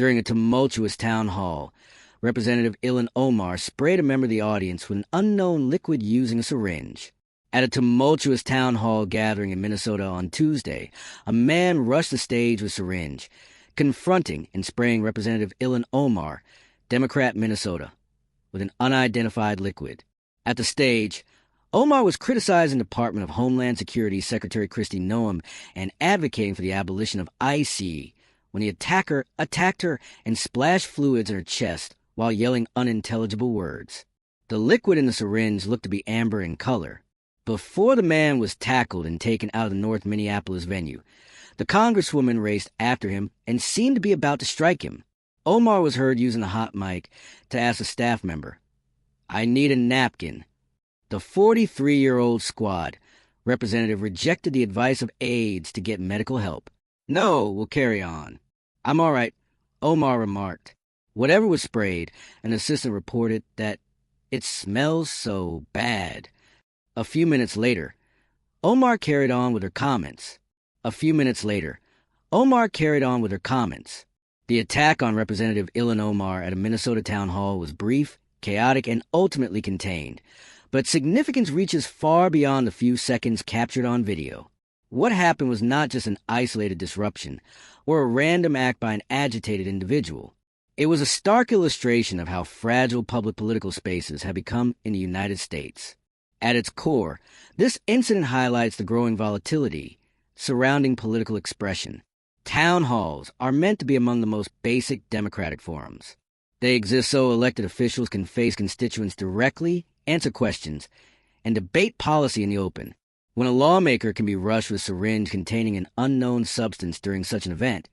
During a tumultuous town hall, Representative Ilhan Omar sprayed a member of the audience with an unknown liquid using a syringe. At a tumultuous town hall gathering in Minnesota on Tuesday, a man rushed the stage with a syringe, confronting and spraying Representative Ilhan Omar, Democrat, Minnesota, with an unidentified liquid. At the stage, Omar was criticizing Department of Homeland Security Secretary Kristi Noem and advocating for the abolition of ICE when the attacker attacked her and splashed fluids in her chest while yelling unintelligible words. The liquid in the syringe looked to be amber in color. Before the man was tackled and taken out of the North Minneapolis venue, the Congresswoman raced after him and seemed to be about to strike him. Omar was heard using the hot mic to ask a staff member, "I need a napkin." The 43-year-old squad representative rejected the advice of aides to get medical help. "No, we'll carry on." "I'm all right," Omar remarked. Whatever was sprayed, an assistant reported that it smells so bad. A few minutes later, Omar carried on with her comments. The attack on Representative Ilhan Omar at a Minnesota town hall was brief, chaotic, and ultimately contained, but significance reaches far beyond the few seconds captured on video. What happened was not just an isolated disruption or a random act by an agitated individual. It was a stark illustration of how fragile public political spaces have become in the United States. At its core, this incident highlights the growing volatility surrounding political expression. Town halls are meant to be among the most basic democratic forums. They exist so elected officials can face constituents directly, answer questions, and debate policy in the open. When a lawmaker can be rushed with a syringe containing an unknown substance during such an event,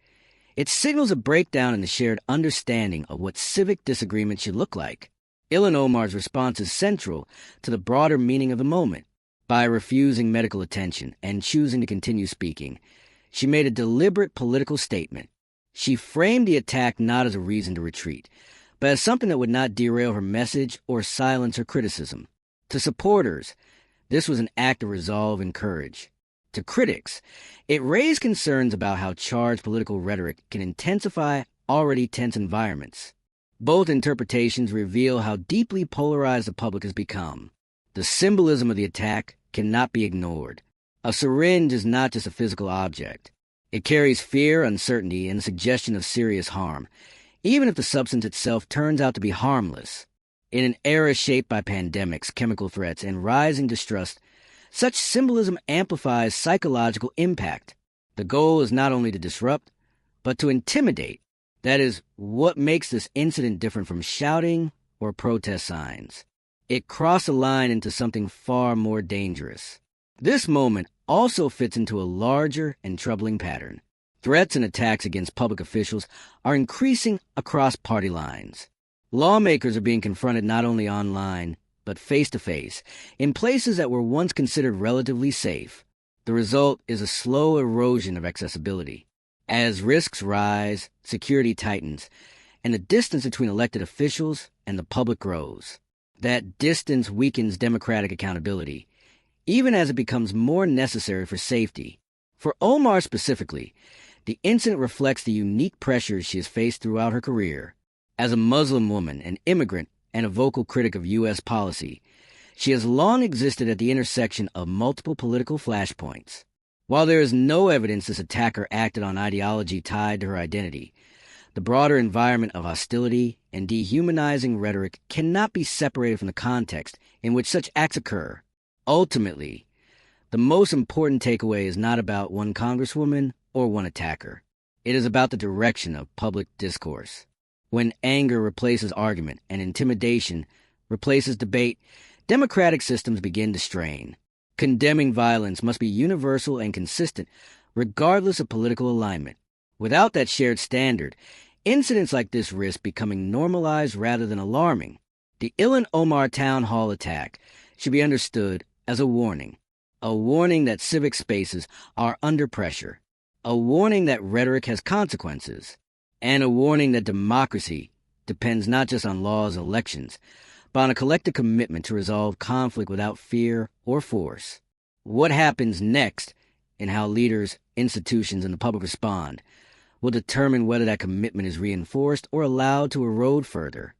it signals a breakdown in the shared understanding of what civic disagreement should look like. Ilhan Omar's response is central to the broader meaning of the moment. By refusing medical attention and choosing to continue speaking, she made a deliberate political statement. She framed the attack not as a reason to retreat, but as something that would not derail her message or silence her criticism. To supporters, this was an act of resolve and courage. To critics, it raised concerns about how charged political rhetoric can intensify already tense environments. Both interpretations reveal how deeply polarized the public has become. The symbolism of the attack cannot be ignored. A syringe is not just a physical object. It carries fear, uncertainty, and the suggestion of serious harm, even if the substance itself turns out to be harmless. In an era shaped by pandemics, chemical threats, and rising distrust, such symbolism amplifies psychological impact. The goal is not only to disrupt, but to intimidate. That is what makes this incident different from shouting or protest signs. It crossed a line into something far more dangerous. This moment also fits into a larger and troubling pattern. Threats and attacks against public officials are increasing across party lines. Lawmakers are being confronted not only online, but face-to-face, in places that were once considered relatively safe. The result is a slow erosion of accessibility. As risks rise, security tightens, and the distance between elected officials and the public grows. That distance weakens democratic accountability, even as it becomes more necessary for safety. For Omar specifically, the incident reflects the unique pressures she has faced throughout her career. As a Muslim woman, an immigrant, and a vocal critic of U.S. policy, she has long existed at the intersection of multiple political flashpoints. While there is no evidence this attacker acted on ideology tied to her identity, the broader environment of hostility and dehumanizing rhetoric cannot be separated from the context in which such acts occur. Ultimately, the most important takeaway is not about one congresswoman or one attacker. It is about the direction of public discourse. When anger replaces argument and intimidation replaces debate, democratic systems begin to strain. Condemning violence must be universal and consistent, regardless of political alignment. Without that shared standard, incidents like this risk becoming normalized rather than alarming. The Ilhan Omar town hall attack should be understood as a warning that civic spaces are under pressure, a warning that rhetoric has consequences, and a warning that democracy depends not just on laws and elections, but on a collective commitment to resolve conflict without fear or force. What happens next in how leaders, institutions, and the public respond will determine whether that commitment is reinforced or allowed to erode further.